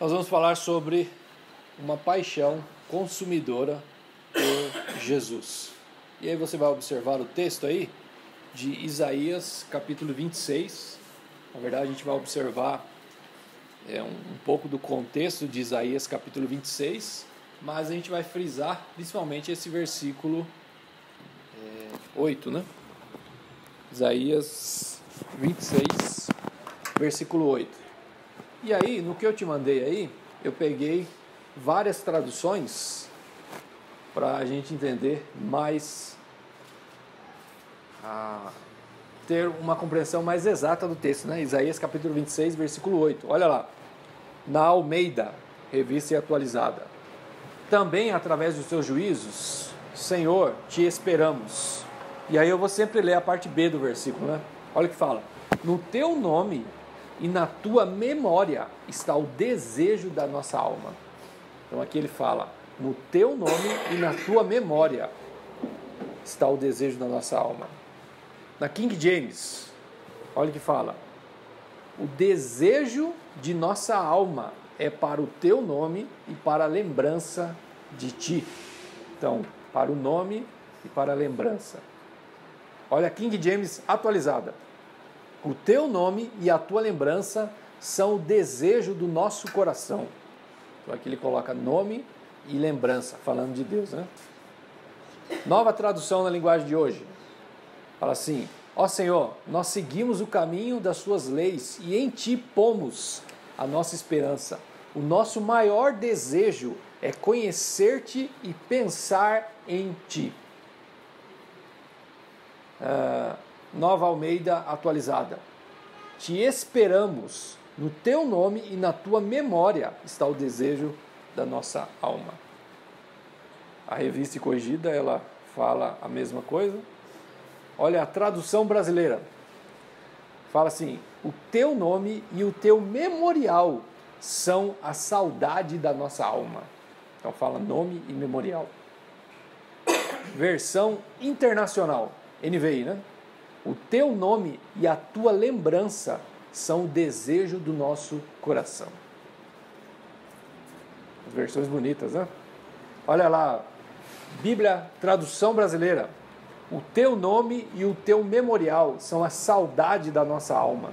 Nós vamos falar sobre uma paixão consumidora por Jesus. E aí você vai observar o texto aí de Isaías capítulo 26. Na verdade a gente vai observar um pouco do contexto de Isaías capítulo 26, mas a gente vai frisar principalmente esse versículo 8, né? Isaías 26, versículo 8. E aí, no que eu te mandei aí, eu peguei várias traduções para a gente entender mais, ter uma compreensão mais exata do texto, né? Isaías capítulo 26, versículo 8. Olha lá, na Almeida, revista e atualizada. Também através dos seus juízos, Senhor, te esperamos. E aí eu vou sempre ler a parte B do versículo, né? Olha o que fala. No teu nome e na tua memória está o desejo da nossa alma. Então aqui ele fala, no teu nome e na tua memória está o desejo da nossa alma. Na King James, olha o que fala. O desejo de nossa alma é para o teu nome e para a lembrança de ti. Então, para o nome e para a lembrança. Olha a King James atualizada. O teu nome e a tua lembrança são o desejo do nosso coração. Então aqui ele coloca nome e lembrança, falando de Deus, né? Nova tradução na linguagem de hoje. Fala assim, ó Senhor, nós seguimos o caminho das tuas leis e em ti pomos a nossa esperança. O nosso maior desejo é conhecer-te e pensar em ti. Nova Almeida atualizada. Te esperamos, no teu nome e na tua memória está o desejo da nossa alma. A revista corrigida, ela fala a mesma coisa. Olha a tradução brasileira. Fala assim, o teu nome e o teu memorial são a saudade da nossa alma. Então fala nome e memorial. Versão internacional, NVI, né? O teu nome e a tua lembrança são o desejo do nosso coração. Versões bonitas, né? Olha lá, Bíblia, tradução brasileira. O teu nome e o teu memorial são a saudade da nossa alma.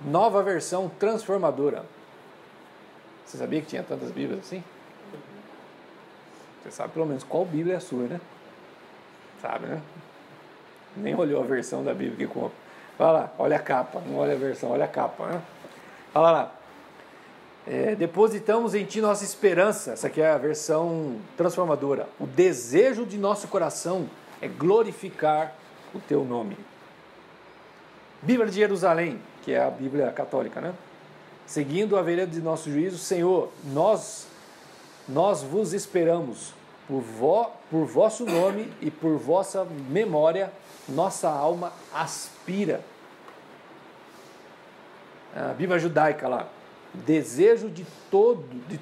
Nova versão transformadora. Você sabia que tinha tantas Bíblias assim? Você sabe pelo menos qual Bíblia é a sua, né? Sabe, né? Nem olhou a versão da Bíblia que compra. Olha lá, olha a capa, não olha a versão, olha a capa, né? Olha lá. Depositamos em ti nossa esperança. Essa aqui é a versão transformadora. O desejo de nosso coração é glorificar o teu nome. Bíblia de Jerusalém, que é a Bíblia católica, né? Seguindo a vereda de nosso juízo, Senhor, nós vos esperamos. Por vosso nome e por vossa memória, nossa alma aspira. A Bíblia judaica lá. O desejo de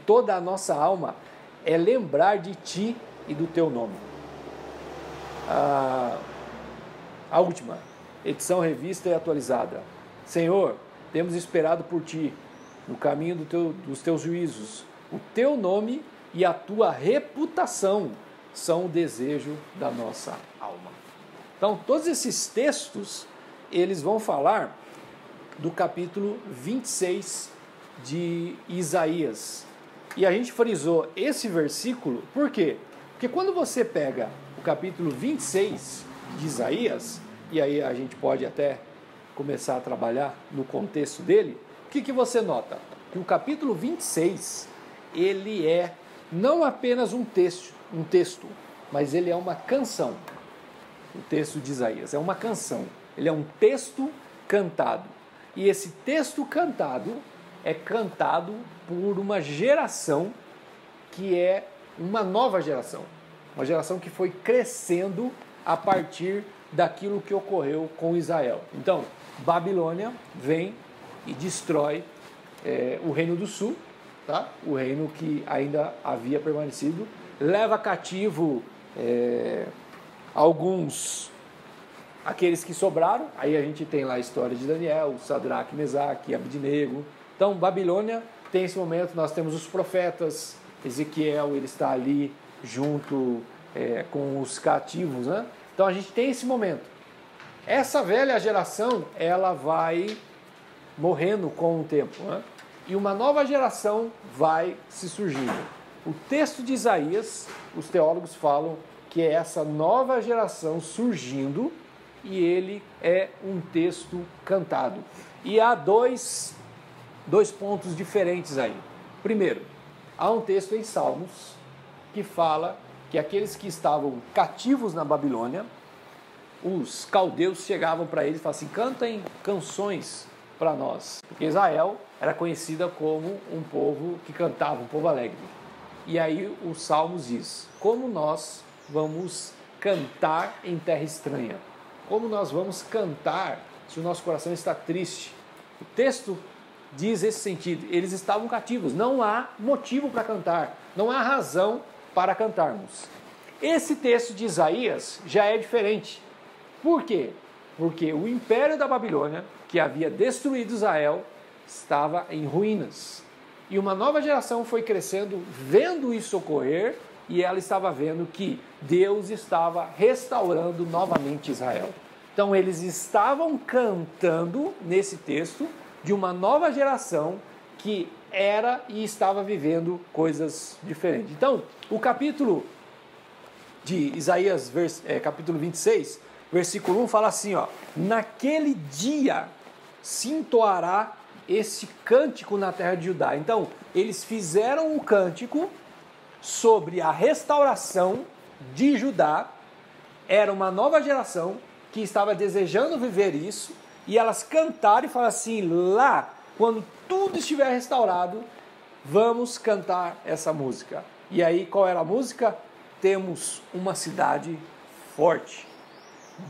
toda a nossa alma é lembrar de ti e do teu nome. A última, edição revista e atualizada. Senhor, temos esperado por ti, no caminho dos teus juízos. O teu nome e a tua reputação são o desejo da nossa alma. Então, todos esses textos, eles vão falar do capítulo 26 de Isaías. E a gente frisou esse versículo, por quê? Porque quando você pega o capítulo 26 de Isaías, e aí a gente pode até começar a trabalhar no contexto dele, o que você nota? Que o capítulo 26, ele é não apenas um texto, mas ele é uma canção. O texto de Isaías é uma canção. Ele é um texto cantado. E esse texto cantado é cantado por uma geração que é uma nova geração. Uma geração que foi crescendo a partir daquilo que ocorreu com Israel. Então, Babilônia vem e destrói o Reino do Sul, tá? O reino que ainda havia permanecido, leva cativo alguns aqueles que sobraram, aí a gente tem lá a história de Daniel, Sadraque, Mesaque, Abednego. Então, Babilônia tem esse momento, nós temos os profetas, Ezequiel, ele está ali junto com os cativos, né? Então a gente tem esse momento. Essa velha geração, ela vai morrendo com o tempo, né? E uma nova geração vai se surgindo. O texto de Isaías, os teólogos falam que é essa nova geração surgindo, e ele é um texto cantado. E há dois pontos diferentes aí. Primeiro, há um texto em Salmos que fala que aqueles que estavam cativos na Babilônia, os caldeus chegavam para eles e falavam assim: cantem canções para nós. Porque Israel era conhecida como um povo que cantava, um povo alegre. E aí o Salmos diz: como nós vamos cantar em terra estranha? Como nós vamos cantar se o nosso coração está triste? O texto diz esse sentido, eles estavam cativos, não há motivo para cantar, não há razão para cantarmos. Esse texto de Isaías já é diferente. Por quê? Porque o império da Babilônia, que havia destruído Israel, estava em ruínas. E uma nova geração foi crescendo, vendo isso ocorrer, e ela estava vendo que Deus estava restaurando novamente Israel. Então eles estavam cantando nesse texto de uma nova geração que era e estava vivendo coisas diferentes. Então, o capítulo de Isaías, capítulo 26, versículo 1, fala assim, ó: naquele dia se entoará esse cântico na terra de Judá. Então, eles fizeram um cântico sobre a restauração de Judá. Era uma nova geração que estava desejando viver isso, e elas cantaram e falaram assim: lá, quando tudo estiver restaurado, vamos cantar essa música. E aí, qual era a música? Temos uma cidade forte.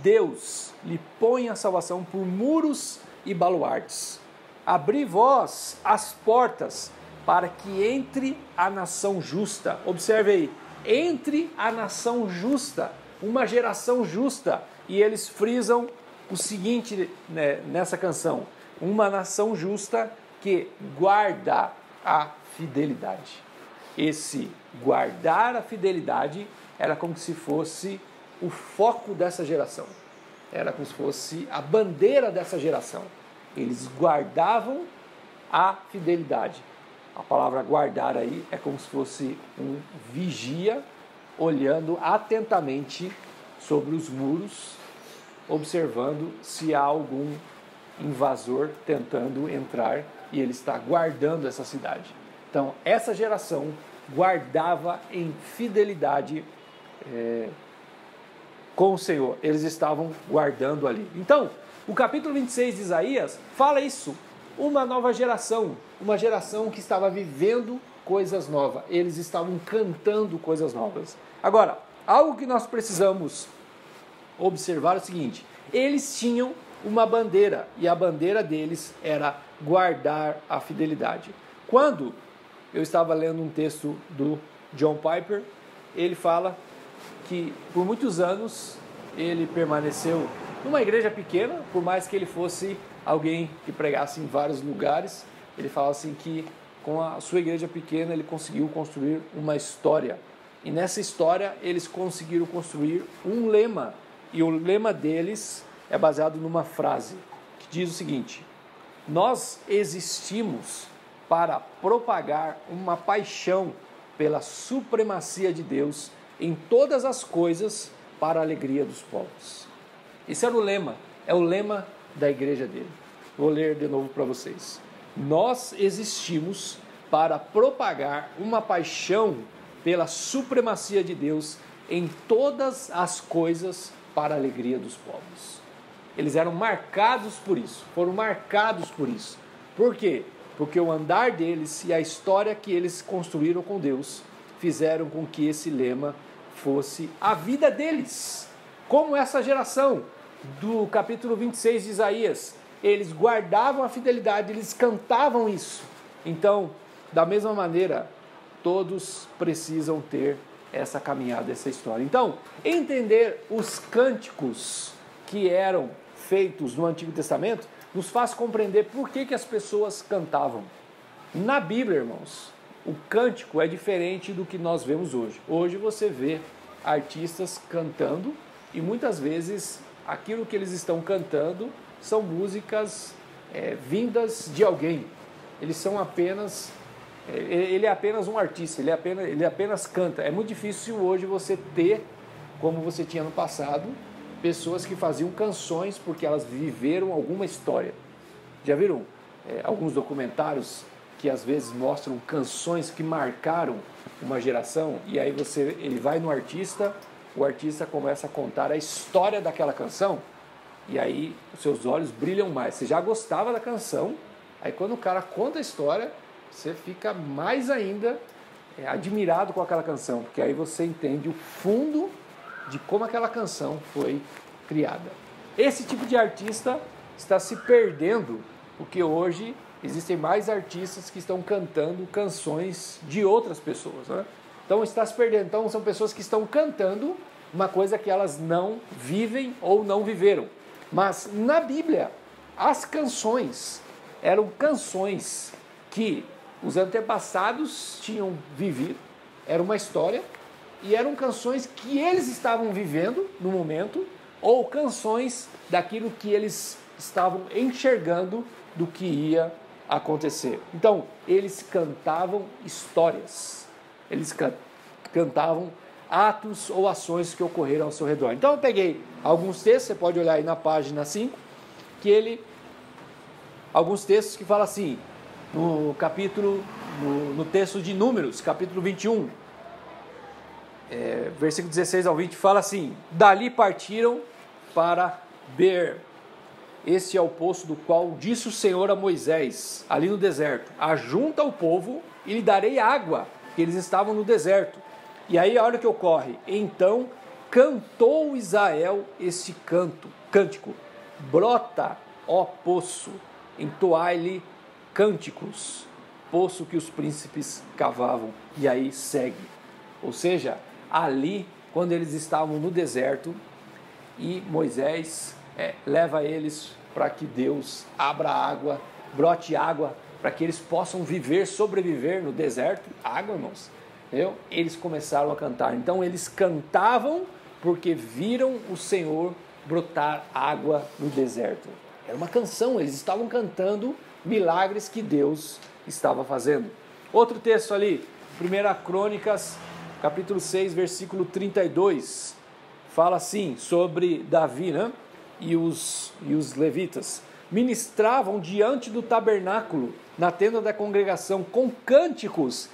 Deus lhe põe a salvação por muros e baluartes. Abri vós as portas para que entre a nação justa. Observe aí, entre a nação justa, uma geração justa. E eles frisam o seguinte, né, nessa canção: uma nação justa que guarda a fidelidade. Esse guardar a fidelidade era como se fosse o foco dessa geração. Era como se fosse a bandeira dessa geração. Eles guardavam a fidelidade. A palavra guardar aí é como se fosse um vigia olhando atentamente sobre os muros, observando se há algum invasor tentando entrar, e ele está guardando essa cidade. Então, essa geração guardava em fidelidade com o Senhor. Eles estavam guardando ali. Então, o capítulo 26 de Isaías fala isso. Uma nova geração, uma geração que estava vivendo coisas novas. Eles estavam cantando coisas novas. Agora, algo que nós precisamos observar é o seguinte: eles tinham uma bandeira, e a bandeira deles era guardar a fidelidade. Quando eu estava lendo um texto do John Piper, ele fala que por muitos anos ele permaneceu numa igreja pequena, por mais que ele fosse alguém que pregasse em vários lugares. Ele fala assim que com a sua igreja pequena ele conseguiu construir uma história, e nessa história eles conseguiram construir um lema, e o lema deles é baseado numa frase que diz o seguinte: nós existimos para propagar uma paixão pela supremacia de Deus em todas as coisas para a alegria dos povos. Esse era o lema, é o lema da igreja dele. Vou ler de novo para vocês. Nós existimos para propagar uma paixão pela supremacia de Deus em todas as coisas para a alegria dos povos. Eles eram marcados por isso, foram marcados por isso. Por quê? Porque o andar deles e a história que eles construíram com Deus fizeram com que esse lema fosse a vida deles. Como essa geração do capítulo 26 de Isaías, eles guardavam a fidelidade, eles cantavam isso. Então, da mesma maneira, todos precisam ter essa caminhada, essa história. Então, entender os cânticos que eram feitos no Antigo Testamento nos faz compreender por que as pessoas cantavam. Na Bíblia, irmãos, o cântico é diferente do que nós vemos hoje. Hoje você vê artistas cantando e muitas vezes aquilo que eles estão cantando são músicas vindas de alguém. Eles são apenas... Ele é apenas um artista, ele apenas canta. É muito difícil hoje você ter, como você tinha no passado, pessoas que faziam canções porque elas viveram alguma história. Já viram alguns documentários que às vezes mostram canções que marcaram uma geração? E aí ele vai no artista, o artista começa a contar a história daquela canção, e aí os seus olhos brilham mais. Você já gostava da canção, aí quando o cara conta a história, você fica mais ainda admirado com aquela canção, porque aí você entende o fundo de como aquela canção foi criada. Esse tipo de artista está se perdendo, porque hoje existem mais artistas que estão cantando canções de outras pessoas, né? Então está se perdendo. Então são pessoas que estão cantando uma coisa que elas não vivem ou não viveram. Mas na Bíblia, as canções eram canções que os antepassados tinham vivido, era uma história, e eram canções que eles estavam vivendo no momento, ou canções daquilo que eles estavam enxergando do que ia acontecer. Então, eles cantavam histórias, eles cantavam atos ou ações que ocorreram ao seu redor. Então, eu peguei alguns textos, você pode olhar aí na página 5, alguns textos que falam assim, no texto de Números, capítulo 21, versículo 16 ao 20, fala assim: dali partiram para Beer. Este é o poço do qual disse o Senhor a Moisés, ali no deserto: ajunta o povo e lhe darei água, que eles estavam no deserto. E aí olha o que ocorre. Então cantou Israel este cântico: brota, ó poço, entoai-lhe cânticos, poço que os príncipes cavavam. E aí segue. Ou seja, ali, quando eles estavam no deserto, e Moisés leva eles para que Deus abra água, brote água, para que eles possam sobreviver no deserto. Água, irmãos. Entendeu? Eles começaram a cantar. Então eles cantavam porque viram o Senhor brotar água no deserto. Era uma canção, eles estavam cantando milagres que Deus estava fazendo. Outro texto ali, 1 Crônicas, capítulo 6, versículo 32, fala assim sobre Davi, né? E os levitas ministravam diante do tabernáculo, na tenda da congregação, com cânticos,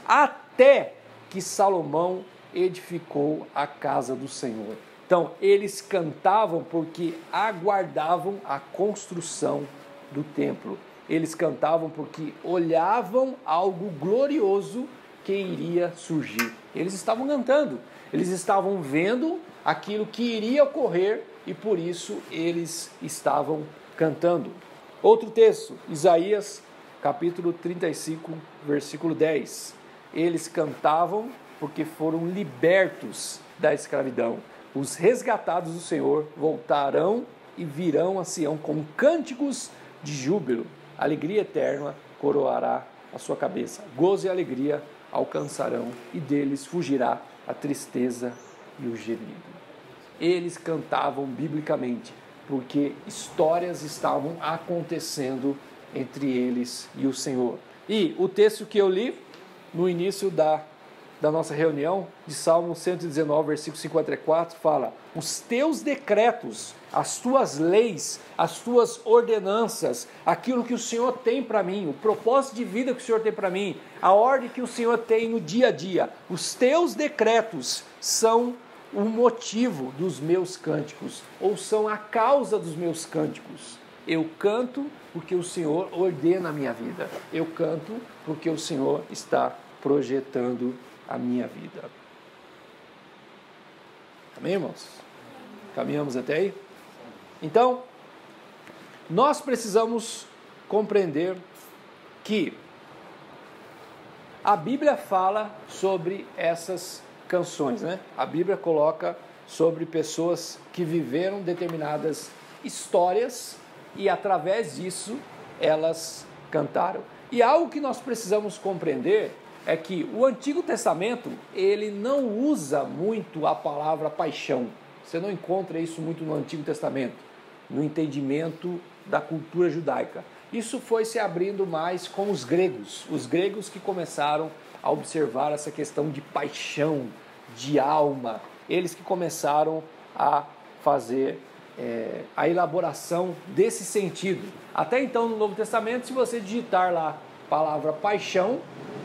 até que Salomão edificou a casa do Senhor. Então, eles cantavam porque aguardavam a construção do templo. Eles cantavam porque olhavam algo glorioso que iria surgir. Eles estavam cantando, eles estavam vendo aquilo que iria ocorrer e por isso eles estavam cantando. Outro texto, Isaías, capítulo 35, versículo 10. Eles cantavam porque foram libertos da escravidão. Os resgatados do Senhor voltarão e virão a Sião com cânticos de júbilo. Alegria eterna coroará a sua cabeça. Gozo e alegria alcançarão e deles fugirá a tristeza e o gemido. Eles cantavam biblicamente porque histórias estavam acontecendo entre eles e o Senhor. E o texto que eu li no início da nossa reunião, de Salmo 119, versículo 54, fala: os teus decretos, as tuas leis, as tuas ordenanças, aquilo que o Senhor tem para mim, o propósito de vida que o Senhor tem para mim, a ordem que o Senhor tem no dia a dia, os teus decretos são o motivo dos meus cânticos, ou são a causa dos meus cânticos. Eu canto porque o Senhor ordena a minha vida. Eu canto porque o Senhor está projetando a minha vida. Amém, irmãos? Caminhamos até aí? Então, nós precisamos compreender que a Bíblia fala sobre essas canções, né? A Bíblia coloca sobre pessoas que viveram determinadas histórias e através disso elas cantaram. E algo que nós precisamos compreender é que o Antigo Testamento, ele não usa muito a palavra paixão. Você não encontra isso muito no Antigo Testamento, no entendimento da cultura judaica. Isso foi se abrindo mais com os gregos que começaram a observar essa questão de paixão, de alma, eles que começaram a fazer a elaboração desse sentido. Até então, no Novo Testamento, se você digitar lá a palavra paixão,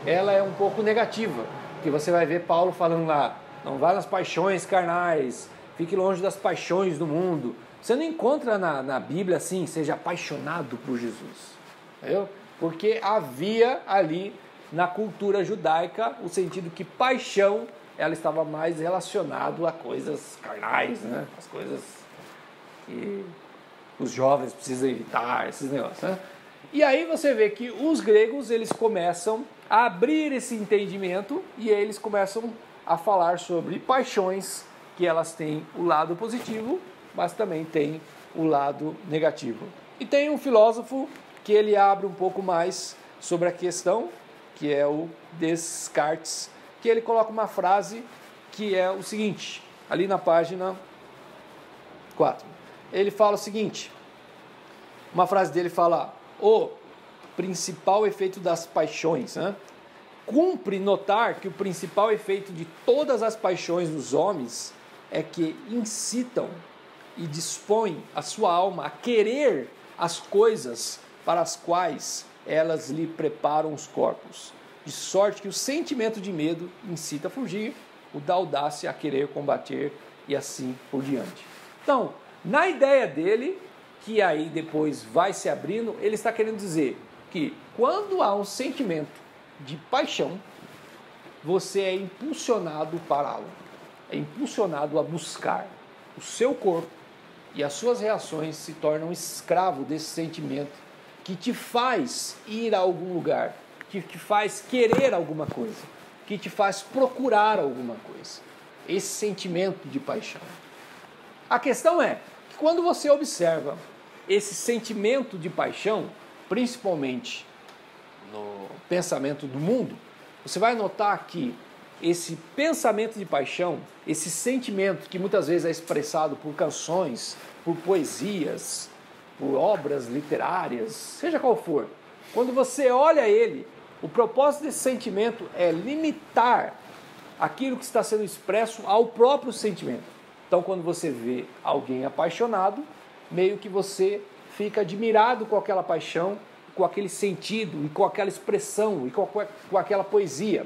ela é um pouco negativa, porque você vai ver Paulo falando lá, não vá nas paixões carnais, fique longe das paixões do mundo. Você não encontra na Bíblia assim, seja apaixonado por Jesus, entendeu? Porque havia ali na cultura judaica o sentido que paixão ela estava mais relacionado a coisas carnais, né? As coisas que os jovens precisam evitar, esses negócios, né? E aí você vê que os gregos eles começam a abrir esse entendimento e eles começam a falar sobre paixões que elas têm o lado positivo, mas também tem o lado negativo. E tem um filósofo que ele abre um pouco mais sobre a questão, que é o Descartes, que ele coloca uma frase que é o seguinte, ali na página 4. Ele fala o seguinte, uma frase dele fala, o principal efeito das paixões, né? Cumpre notar que o principal efeito de todas as paixões dos homens é que incitam e dispõem a sua alma a querer as coisas para as quais elas lhe preparam os corpos, de sorte que o sentimento de medo incita a fugir, o da audácia a querer combater e assim por diante. Então, na ideia dele, que aí depois vai se abrindo, ele está querendo dizer que quando há um sentimento de paixão, você é impulsionado para algo, é impulsionado a buscar o seu corpo e as suas reações se tornam escravo desse sentimento que te faz ir a algum lugar, que te faz querer alguma coisa, que te faz procurar alguma coisa. Esse sentimento de paixão. A questão é que quando você observa esse sentimento de paixão, principalmente no pensamento do mundo, você vai notar que esse pensamento de paixão, esse sentimento que muitas vezes é expressado por canções, por poesias, por obras literárias, seja qual for, quando você olha ele, o propósito desse sentimento é limitar aquilo que está sendo expresso ao próprio sentimento. Então, quando você vê alguém apaixonado, meio que você fica admirado com aquela paixão, com aquele sentido, e com aquela expressão, e com aquela poesia.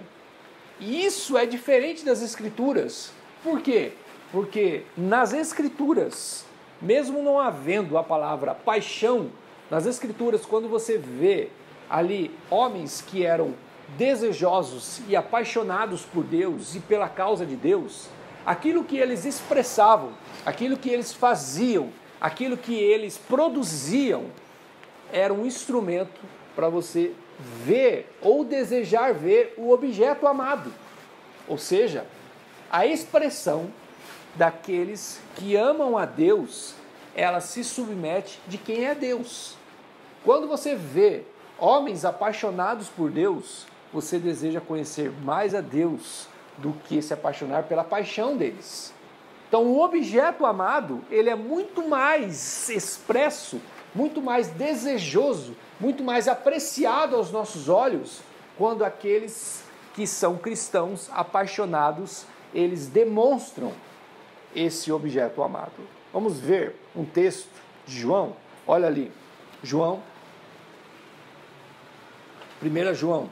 E isso é diferente das Escrituras. Por quê? Porque nas Escrituras, mesmo não havendo a palavra paixão, nas Escrituras, quando você vê ali homens que eram desejosos e apaixonados por Deus e pela causa de Deus, aquilo que eles expressavam, aquilo que eles faziam, aquilo que eles produziam, era um instrumento para você ver ou desejar ver o objeto amado. Ou seja, a expressão daqueles que amam a Deus, ela se submete de quem é Deus. Quando você vê homens apaixonados por Deus, você deseja conhecer mais a Deus do que se apaixonar pela paixão deles. Então o objeto amado, ele é muito mais expresso, muito mais desejoso, muito mais apreciado aos nossos olhos, quando aqueles que são cristãos apaixonados, eles demonstram esse objeto amado. Vamos ver um texto de João, olha ali, João, 1 João,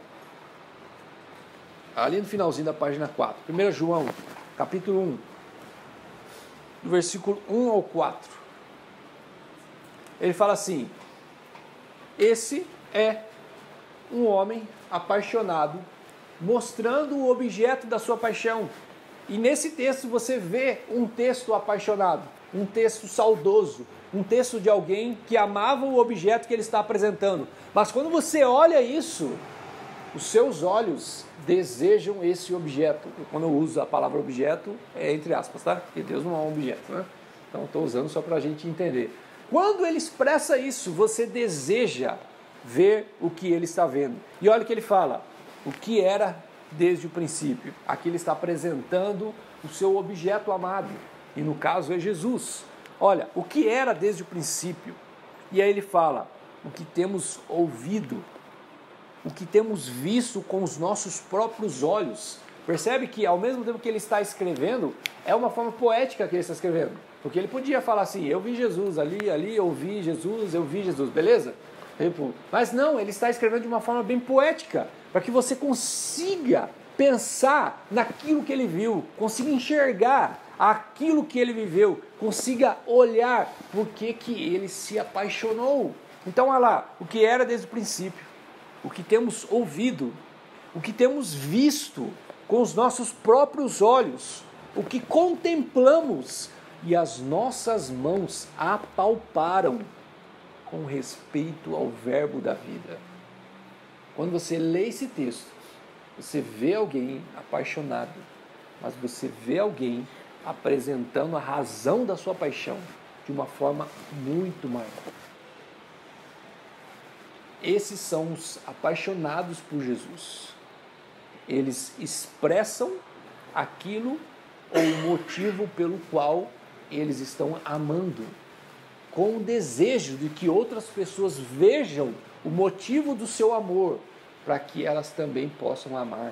ali no finalzinho da página 4, 1 João, capítulo 1, do versículo 1 ao 4, ele fala assim, esse é um homem apaixonado, mostrando o objeto da sua paixão. E nesse texto você vê um texto apaixonado, um texto saudoso, um texto de alguém que amava o objeto que ele está apresentando. Mas quando você olha isso, os seus olhos desejam esse objeto. Quando eu uso a palavra objeto, é entre aspas, tá? Porque Deus não é um objeto, né? Então estou usando só para a gente entender. Quando ele expressa isso, você deseja ver o que ele está vendo. E olha o que ele fala, o que era desde o princípio. Aqui ele está apresentando o seu objeto amado, e no caso é Jesus. Olha, o que era desde o princípio. E aí ele fala, o que temos ouvido, o que temos visto com os nossos próprios olhos. Percebe que ao mesmo tempo que ele está escrevendo, é uma forma poética que ele está escrevendo. Porque ele podia falar assim, eu vi Jesus, ali eu vi Jesus, beleza? Mas não, ele está escrevendo de uma forma bem poética, para que você consiga pensar naquilo que ele viu, consiga enxergar aquilo que ele viveu, consiga olhar por que ele se apaixonou. Então, olha lá, o que era desde o princípio, o que temos ouvido, o que temos visto com os nossos próprios olhos, o que contemplamos e as nossas mãos apalparam com respeito ao verbo da vida. Quando você lê esse texto, você vê alguém apaixonado, mas você vê alguém apresentando a razão da sua paixão de uma forma muito maior. Esses são os apaixonados por Jesus. Eles expressam aquilo ou o motivo pelo qual eles estão amando, com o desejo de que outras pessoas vejam o motivo do seu amor, para que elas também possam amar.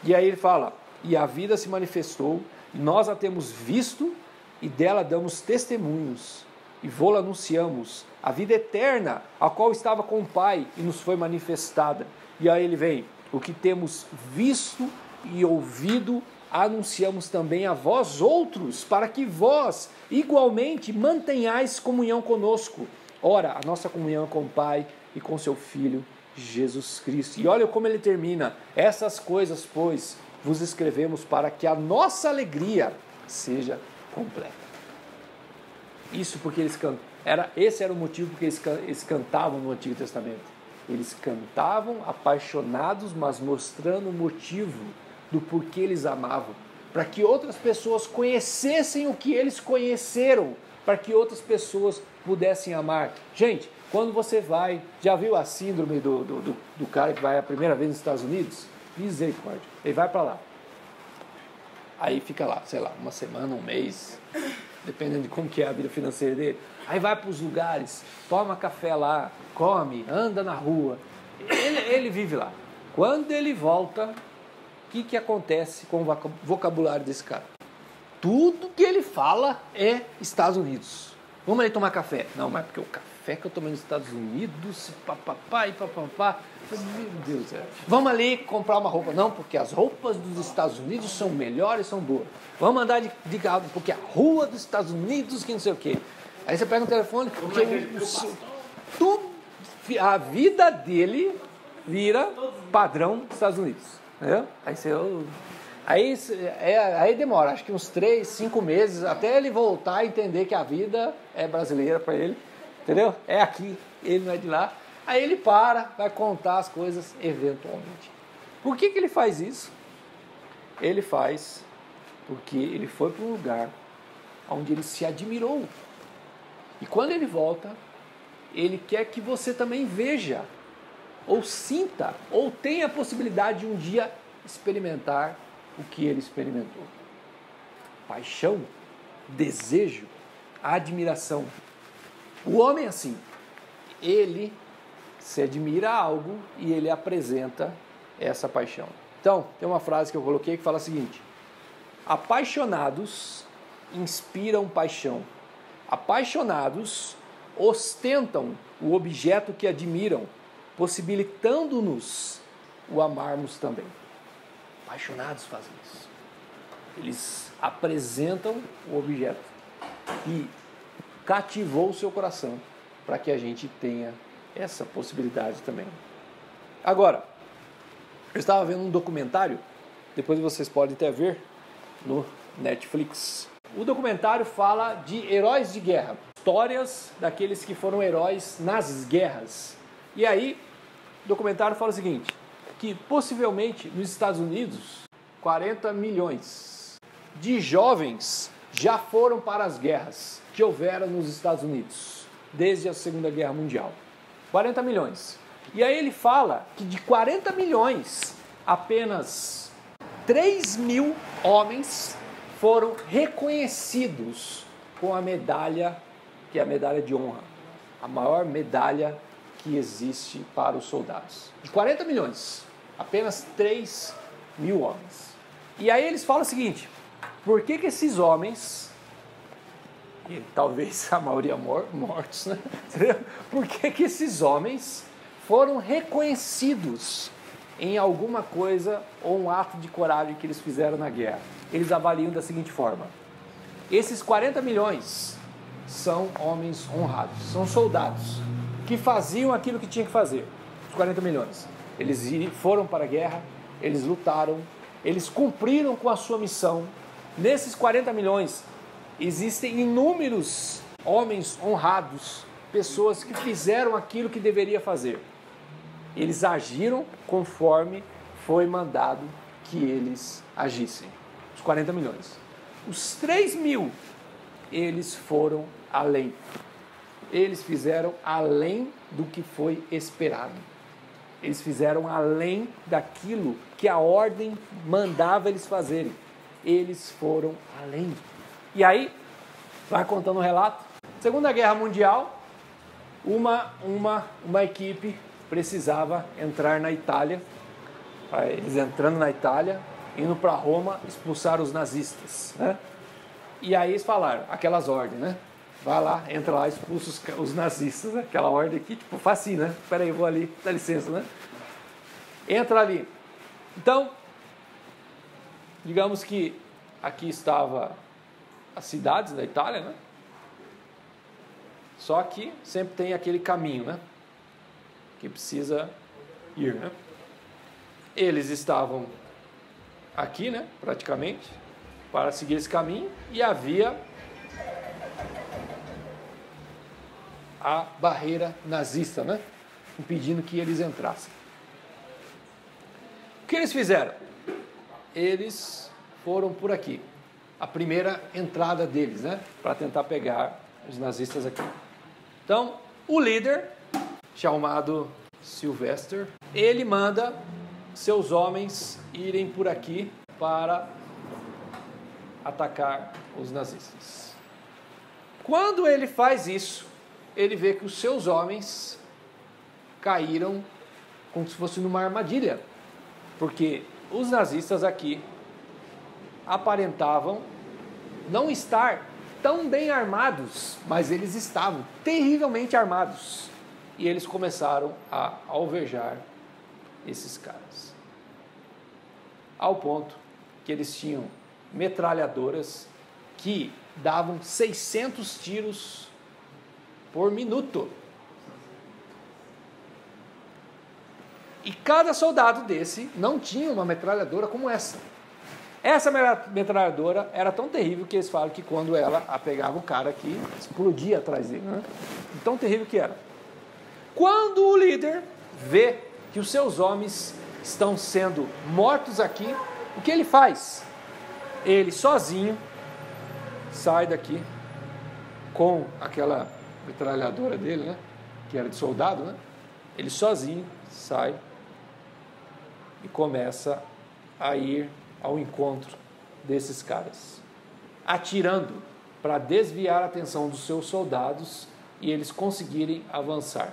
E aí ele fala, e a vida se manifestou, e nós a temos visto, e dela damos testemunhos, e vô-la anunciamos, a vida eterna, a qual estava com o Pai, e nos foi manifestada. E aí ele vem, o que temos visto e ouvido, anunciamos também a vós outros, para que vós, igualmente, mantenhais comunhão conosco. Ora, a nossa comunhão é com o Pai e com seu Filho, Jesus Cristo. E olha como ele termina, essas coisas, pois, vos escrevemos para que a nossa alegria seja completa. Isso porque eles cantam. Esse era o motivo porque eles cantavam no Antigo Testamento. Eles cantavam apaixonados, mas mostrando o motivo do porquê eles amavam, para que outras pessoas conhecessem o que eles conheceram, para que outras pessoas pudessem amar. Gente, quando você vai, já viu a síndrome do cara que vai a primeira vez nos Estados Unidos? Misericórdia, ele vai para lá, aí fica lá, sei lá, uma semana, um mês, dependendo de como que é a vida financeira dele, aí vai para os lugares, toma café lá, come, anda na rua, ele vive lá. Quando ele volta, o que acontece com o vocabulário desse cara? Tudo que ele fala é Estados Unidos. Vamos ali tomar café. Não, mas porque o café que eu tomei nos Estados Unidos, papapá e papapá. Meu Deus, Vamos ali comprar uma roupa. Não, porque as roupas dos Estados Unidos são melhores, são boas. Vamos andar de carro, porque a rua dos Estados Unidos, que não sei o quê. Aí você pega um telefone, porque a vida dele vira padrão dos Estados Unidos. Entendeu? Aí demora, acho que uns 3, 5 meses, até ele voltar a entender que a vida é brasileira para ele, entendeu? É aqui, ele não é de lá. Aí ele vai contar as coisas eventualmente. Por que ele faz isso? Ele faz porque ele foi para um lugar onde ele se admirou. E quando ele volta, ele quer que você também veja, ou sinta, ou tenha a possibilidade de um dia experimentar o que ele experimentou. Paixão, desejo, admiração. O homem é assim, ele se admira a algo e ele apresenta essa paixão. Então, tem uma frase que eu coloquei que fala o seguinte: apaixonados inspiram paixão. Apaixonados ostentam o objeto que admiram, possibilitando-nos o amarmos também. Apaixonados fazem isso. Eles apresentam o objeto que cativou o seu coração, para que a gente tenha essa possibilidade também. Agora, eu estava vendo um documentário, depois vocês podem até ver no Netflix. O documentário fala de heróis de guerra, histórias daqueles que foram heróis nas guerras. E aí, o documentário fala o seguinte: que possivelmente nos Estados Unidos 40 milhões de jovens já foram para as guerras que houveram nos Estados Unidos desde a Segunda Guerra Mundial. 40 milhões. E aí ele fala que de 40 milhões, apenas 3 mil homens foram reconhecidos com a medalha, que é a medalha de honra, a maior medalha que existe para os soldados. De 40 milhões, apenas 3 mil homens. E aí eles falam o seguinte: por que esses homens, e talvez a maioria mortos, né? Por que esses homens foram reconhecidos em alguma coisa ou um ato de coragem que eles fizeram na guerra? Eles avaliam da seguinte forma: esses 40 milhões são homens honrados, são soldados que faziam aquilo que tinha que fazer. Os 40 milhões. Eles foram para a guerra, eles lutaram, eles cumpriram com a sua missão. Nesses 40 milhões existem inúmeros homens honrados, pessoas que fizeram aquilo que deveria fazer. Eles agiram conforme foi mandado que eles agissem. Os 40 milhões. Os 3 mil, eles foram além. Eles fizeram além do que foi esperado. Eles fizeram além daquilo que a ordem mandava eles fazerem. Eles foram além. E aí, vai contando um relato. Segunda Guerra Mundial, uma equipe precisava entrar na Itália. Eles entrando na Itália, indo para Roma, expulsar os nazistas, né? E aí eles falaram, aquelas ordens, né? Vai lá, entra lá, expulsa os nazistas, né? Aquela ordem aqui, tipo, facinho, né? Espera aí, vou ali, dá licença, né? Entra ali. Então, digamos que aqui estava as cidades da Itália, né? Só que sempre tem aquele caminho, né? Que precisa ir, né? Eles estavam aqui, né? Praticamente, para seguir esse caminho, e havia a barreira nazista, né? Impedindo que eles entrassem. O que eles fizeram? Eles foram por aqui. A primeira entrada deles, né? Para tentar pegar os nazistas aqui. Então, o líder, chamado Sylvester, ele manda seus homens irem por aqui para atacar os nazistas. Quando ele faz isso, ele vê que os seus homens caíram como se fosse numa armadilha, porque os nazistas aqui aparentavam não estar tão bem armados, mas eles estavam terrivelmente armados. E eles começaram a alvejar esses caras. Ao ponto que eles tinham metralhadoras que davam 600 tiros por minuto. E cada soldado desse não tinha uma metralhadora como essa. Essa metralhadora era tão terrível que eles falam que quando ela pegava o cara aqui, explodia atrás dele, né? Tão terrível que era. Quando o líder vê que os seus homens estão sendo mortos aqui, o que ele faz? Ele sozinho sai daqui com aquela metralhadora dele, né? Que era de soldado, né? Ele sozinho sai e começa a ir ao encontro desses caras, atirando para desviar a atenção dos seus soldados e eles conseguirem avançar.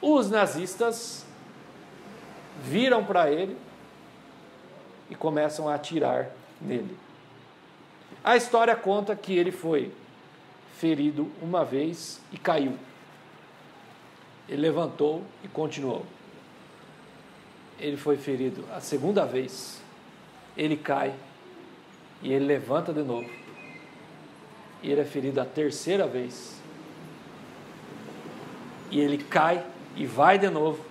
Os nazistas viram para ele e começam a atirar nele. A história conta que ele foi ferido uma vez e caiu. Ele levantou e continuou. Ele foi ferido a segunda vez. Ele cai e ele levanta de novo. E ele é ferido a terceira vez. E ele cai e vai de novo.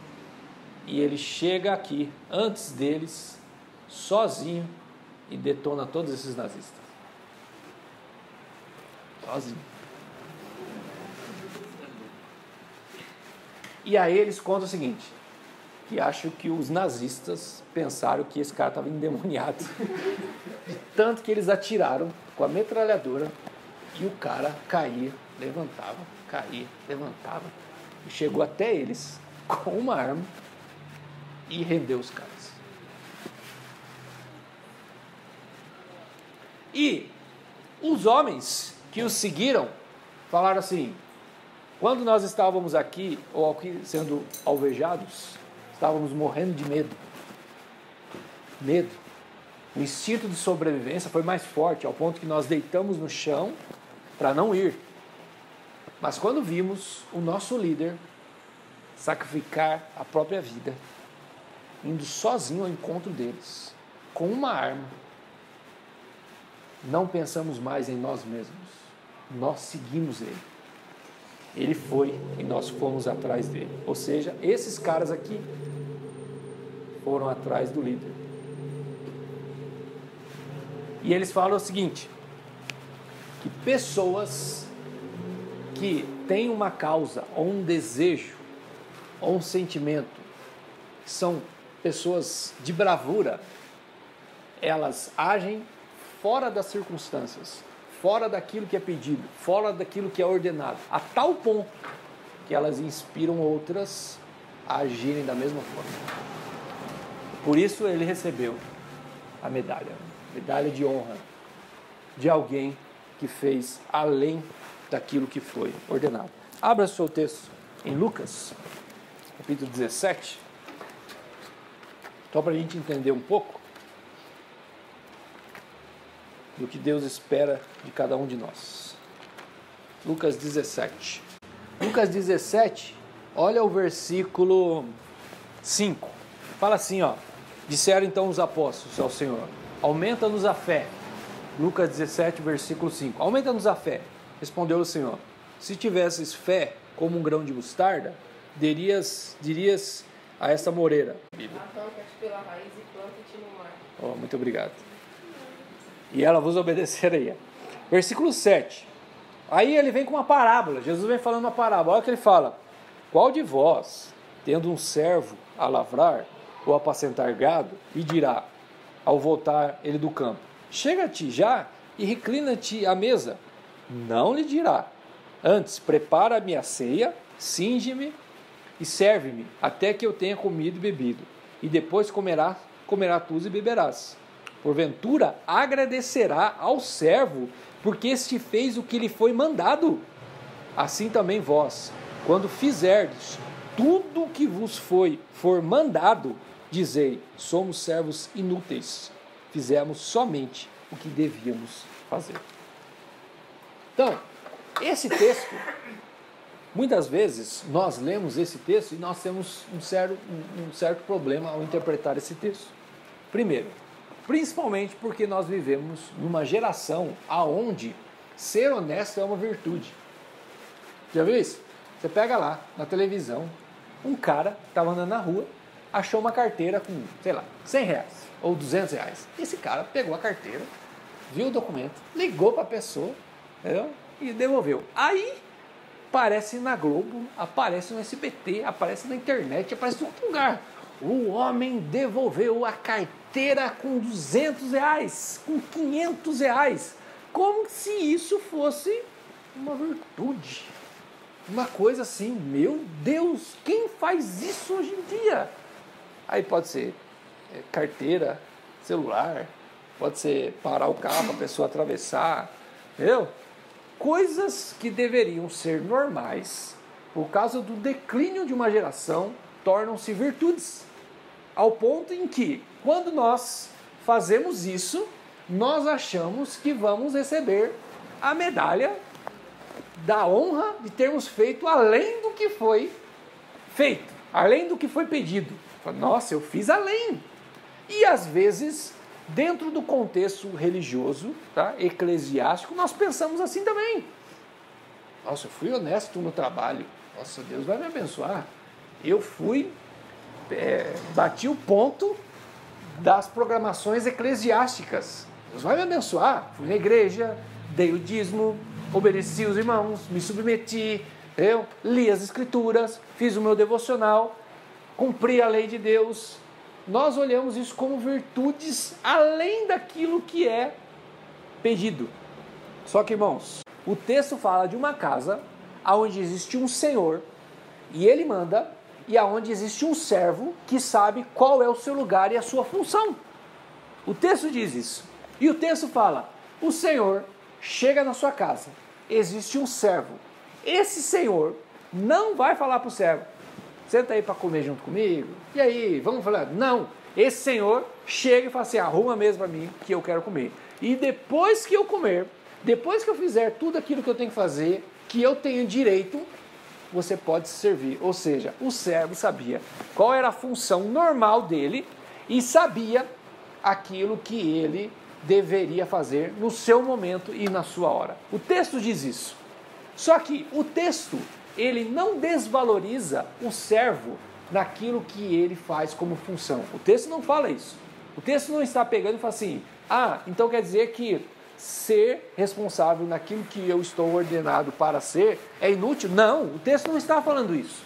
E ele chega aqui, antes deles, sozinho, e detona todos esses nazistas. Sozinho. E aí eles contam o seguinte: que acho que os nazistas pensaram que esse cara estava endemoniado. De tanto que eles atiraram com a metralhadora e o cara caía, levantava, caía, levantava. E chegou até eles com uma arma e rendeu os caras. E os homens que os seguiram falaram assim: quando nós estávamos aqui, ou aqui sendo alvejados, estávamos morrendo de medo. Medo. O instinto de sobrevivência foi mais forte, ao ponto que nós deitamos no chão para não ir. Mas quando vimos o nosso líder sacrificar a própria vida, indo sozinho ao encontro deles, com uma arma, não pensamos mais em nós mesmos. Nós seguimos ele. Ele foi e nós fomos atrás dele. Ou seja, esses caras aqui foram atrás do líder. E eles falam o seguinte, que pessoas que têm uma causa, ou um desejo, ou um sentimento, que são pessoas de bravura, elas agem fora das circunstâncias, fora daquilo que é pedido, fora daquilo que é ordenado, a tal ponto que elas inspiram outras a agirem da mesma forma. Por isso ele recebeu a medalha de honra de alguém que fez além daquilo que foi ordenado. Abra seu texto em Lucas, capítulo 17, só para a gente entender um pouco do que Deus espera de cada um de nós. Lucas 17. Lucas 17, olha o versículo 5. Fala assim, ó: disseram então os apóstolos ao Senhor: aumenta-nos a fé. Lucas 17, versículo 5. Aumenta-nos a fé. Respondeu o Senhor: se tivesses fé como um grão de mostarda, dirias a esta moreira. Arranca-te pela raiz e planta-te no mar. Oh, muito obrigado. E ela vos obedecerá. Versículo 7. Aí ele vem com uma parábola. Jesus vem falando uma parábola. Olha o que ele fala: qual de vós, tendo um servo a lavrar ou apacentar gado, e dirá, ao voltar ele do campo: chega-te já e reclina-te à mesa? Não lhe dirá: antes, prepara-me a ceia, cinge-me e serve-me, até que eu tenha comido e bebido, e depois comerá tu e beberás. Porventura agradecerá ao servo, porque este fez o que lhe foi mandado. Assim também vós, quando fizerdes tudo o que vos for mandado, dizei: somos servos inúteis, fizemos somente o que devíamos fazer. Então, esse texto, muitas vezes nós lemos esse texto e nós temos um certo problema ao interpretar esse texto. Primeiro, principalmente porque nós vivemos numa geração aonde ser honesto é uma virtude. Já viu isso? Você pega lá na televisão, um cara estava andando na rua, achou uma carteira com, sei lá, R$100 ou R$200. Esse cara pegou a carteira, viu o documento, ligou para a pessoa, entendeu? E devolveu. Aí aparece na Globo, aparece no SBT, aparece na internet, aparece em outro lugar. O homem devolveu a carteira com R$200, com R$500, como se isso fosse uma virtude. Uma coisa assim, meu Deus, quem faz isso hoje em dia? Aí pode ser carteira, celular, pode ser parar o carro para a pessoa atravessar, entendeu? Coisas que deveriam ser normais, por causa do declínio de uma geração, tornam-se virtudes. Ao ponto em que, quando nós fazemos isso, nós achamos que vamos receber a medalha da honra de termos feito além do que foi feito, além do que foi pedido. Nossa, eu fiz além. E às vezes, dentro do contexto religioso, tá, eclesiástico, nós pensamos assim também. Nossa, eu fui honesto no trabalho. Nossa, Deus vai me abençoar. Eu bati o ponto das programações eclesiásticas. Deus vai me abençoar. Fui na igreja, dei o dízimo, obedeci os irmãos, me submeti, eu li as escrituras, fiz o meu devocional. cumprir a lei de Deus. Nós olhamos isso como virtudes além daquilo que é pedido. Só que, irmãos, o texto fala de uma casa onde existe um senhor e ele manda, e aonde existe um servo que sabe qual é o seu lugar e a sua função. O texto diz isso. E o texto fala, o senhor chega na sua casa, existe um servo. Esse senhor não vai falar para o servo, senta aí para comer junto comigo, e aí, vamos falar? Não, esse senhor chega e fala assim, arruma a mesa para mim que eu quero comer. E depois que eu comer, depois que eu fizer tudo aquilo que eu tenho que fazer, que eu tenho direito, você pode servir. Ou seja, o servo sabia qual era a função normal dele e sabia aquilo que ele deveria fazer no seu momento e na sua hora. O texto diz isso. Só que o texto, ele não desvaloriza o servo naquilo que ele faz como função. O texto não fala isso. O texto não está pegando e fala assim, então quer dizer que ser responsável naquilo que eu estou ordenado para ser é inútil? Não, o texto não está falando isso.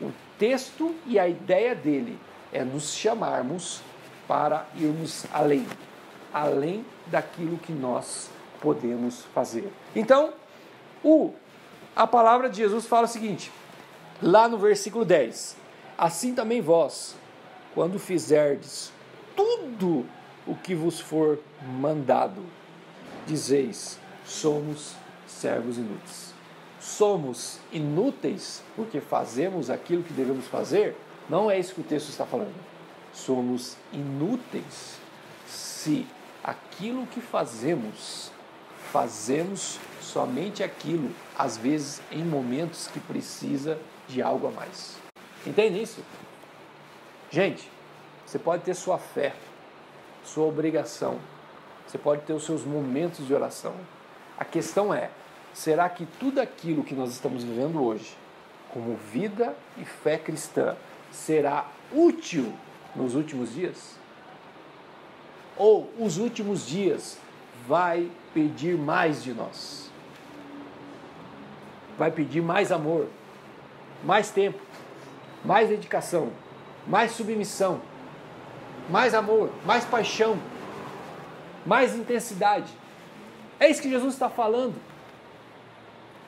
O texto e a ideia dele é nos chamarmos para irmos além daquilo que nós podemos fazer. Então, a palavra de Jesus fala o seguinte, lá no versículo 10, assim também vós, quando fizerdes tudo o que vos for mandado, dizeis, somos servos inúteis. Somos inúteis porque fazemos aquilo que devemos fazer? Não é isso que o texto está falando. Somos inúteis se aquilo que fazemos somente aquilo, às vezes em momentos que precisa de algo a mais. Entende isso? Gente, você pode ter sua fé, sua obrigação, você pode ter os seus momentos de oração. A questão é, será que tudo aquilo que nós estamos vivendo hoje, como vida e fé cristã, será útil nos últimos dias? Ou os últimos dias vai pedir mais de nós? Vai pedir mais amor, mais tempo, mais dedicação, mais submissão, mais amor, mais paixão, mais intensidade. É isso que Jesus está falando.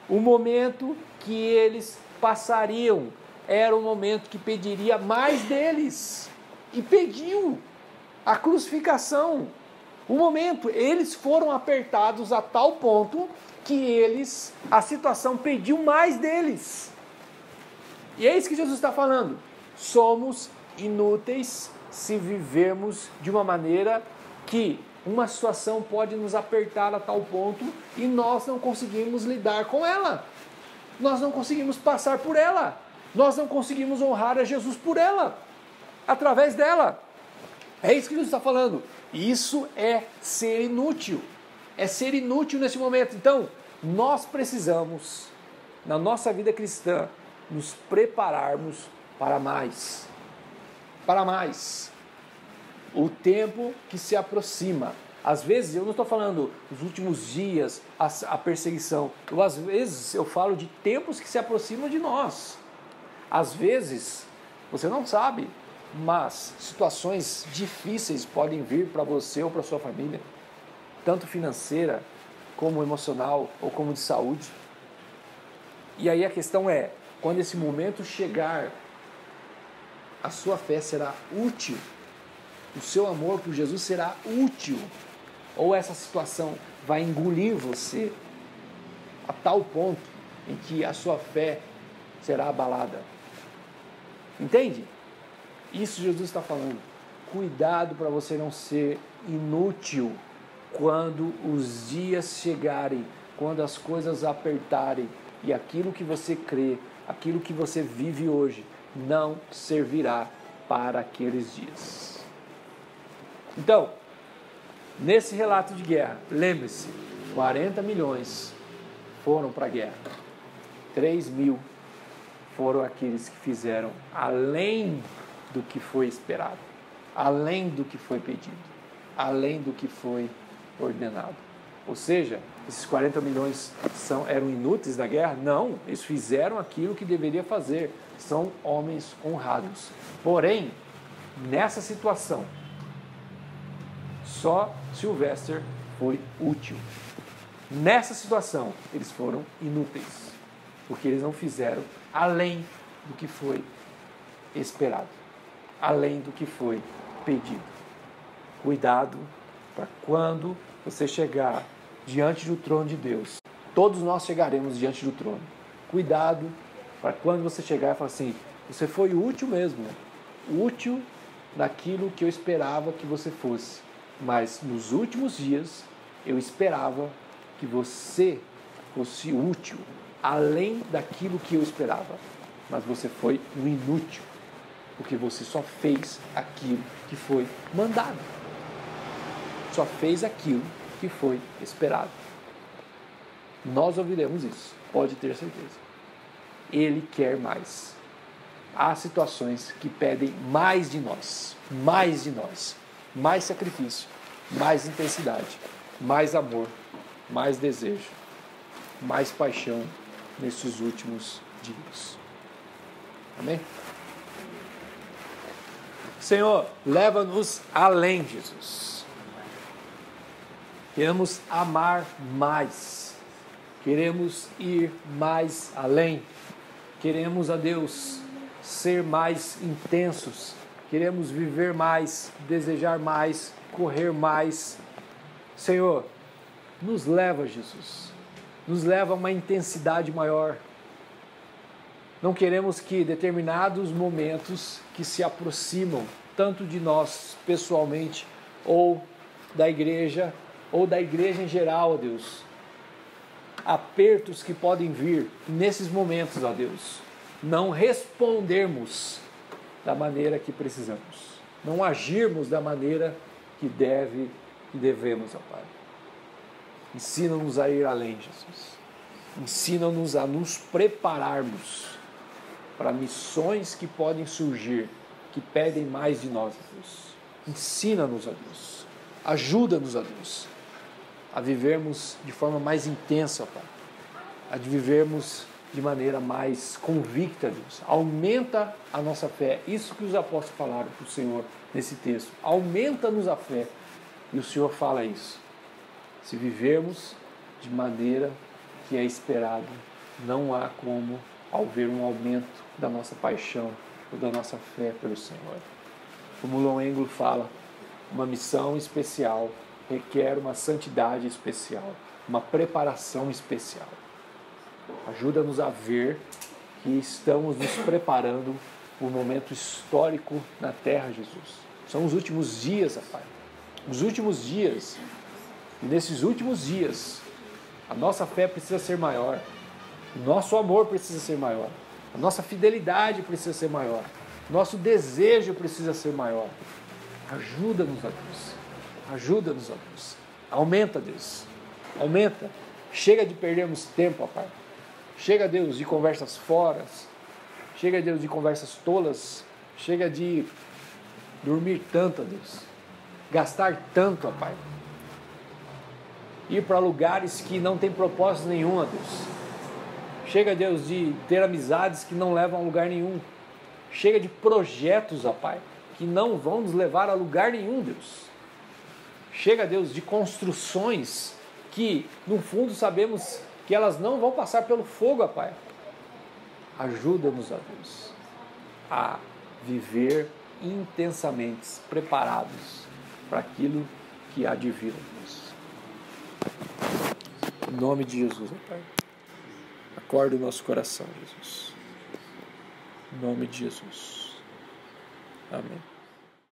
O momento que eles passariam era um momento que pediria mais deles. E pediu a crucificação. O momento, eles foram apertados a tal ponto que a situação pediu mais deles. E é isso que Jesus está falando. Somos inúteis se vivermos de uma maneira que uma situação pode nos apertar a tal ponto e nós não conseguimos lidar com ela. Nós não conseguimos passar por ela. Nós não conseguimos honrar a Jesus por ela, através dela. É isso que Jesus está falando. Isso é ser inútil. É ser inútil nesse momento. Então, nós precisamos, na nossa vida cristã, nos prepararmos para mais. Para mais. O tempo que se aproxima. Às vezes, eu não estou falando dos últimos dias, a perseguição. Às vezes, eu falo de tempos que se aproximam de nós. Às vezes, você não sabe, mas situações difíceis podem vir para você ou para sua família, tanto financeira, como emocional, ou como de saúde. E aí a questão é, quando esse momento chegar, a sua fé será útil, o seu amor por Jesus será útil, ou essa situação vai engolir você a tal ponto em que a sua fé será abalada. Entende? Isso Jesus está falando. Cuidado para você não ser inútil quando os dias chegarem, quando as coisas apertarem e aquilo que você crê, aquilo que você vive hoje, não servirá para aqueles dias. Então, nesse relato de guerra, lembre-se, 40 milhões foram para a guerra. 3 mil foram aqueles que fizeram além do que foi esperado, além do que foi pedido, além do que foi ordenado. Ou seja, esses 40 milhões eram inúteis na guerra? Não, eles fizeram aquilo que deveria fazer. São homens honrados. Porém, nessa situação, só Sylvester foi útil. Nessa situação, eles foram inúteis, porque eles não fizeram além do que foi esperado, além do que foi pedido. Cuidado para quando você chegar diante do trono de Deus. Todos nós chegaremos diante do trono. Cuidado para quando você chegar e falar assim, você foi útil mesmo, útil naquilo que eu esperava que você fosse, mas nos últimos dias eu esperava que você fosse útil além daquilo que eu esperava, mas você foi um inútil, porque você só fez aquilo que foi mandado, só fez aquilo que foi esperado. Nós ouviremos isso, pode ter certeza. Ele quer mais. Há situações que pedem mais de nós, mais sacrifício, mais intensidade, mais amor, mais desejo, mais paixão nesses últimos dias. Amém? Senhor, leva-nos além, Jesus. Queremos amar mais. Queremos ir mais além. Queremos, a Deus, ser mais intensos. Queremos viver mais, desejar mais, correr mais. Senhor, nos leva, Jesus. Nos leva a uma intensidade maior. Não queremos que determinados momentos que se aproximam tanto de nós pessoalmente ou da igreja em geral, ó Deus, apertos que podem vir nesses momentos, ó Deus, não respondermos da maneira que precisamos, não agirmos da maneira que devemos, ó Pai. Ensina-nos a ir além, Jesus. Ensina-nos a nos prepararmos para missões que podem surgir, que pedem mais de nós, Deus. Ensina-nos, ó Deus. Ajuda-nos, ó Deus, a vivermos de forma mais intensa, ó Pai. A vivermos de maneira mais convicta, Deus. Aumenta a nossa fé. Isso que os apóstolos falaram para o Senhor nesse texto. Aumenta-nos a fé. E o Senhor fala isso. Se vivermos de maneira que é esperado, não há como haver um aumento da nossa paixão ou da nossa fé pelo Senhor. Como Loenglo fala, uma missão especial requer uma santidade especial, uma preparação especial. Ajuda-nos a ver que estamos nos preparando para um momento histórico na terra, Jesus. São os últimos dias, Pai. Os últimos dias. E nesses últimos dias, a nossa fé precisa ser maior. O nosso amor precisa ser maior. A nossa fidelidade precisa ser maior. Nosso desejo precisa ser maior. Ajuda-nos, ó Deus. Ajuda-nos, ó Deus. Aumenta, Deus. Aumenta. Chega de perdermos tempo, ó Pai. Chega, Deus, de conversas fora. Chega, Deus, de conversas tolas. Chega de dormir tanto, ó Deus. Gastar tanto, ó Pai. Ir para lugares que não tem propósito nenhum, ó Deus. Chega, Deus, de ter amizades que não levam a lugar nenhum. Chega de projetos, ó Pai, que não vão nos levar a lugar nenhum, Deus. Chega, Deus, de construções que, no fundo, sabemos que elas não vão passar pelo fogo, ó Pai. Ajuda-nos, ó Deus, a viver intensamente preparados para aquilo que há de vir, ó Deus. Em nome de Jesus, ó Pai. Acorda o nosso coração, Jesus. Em nome de Jesus. Amém.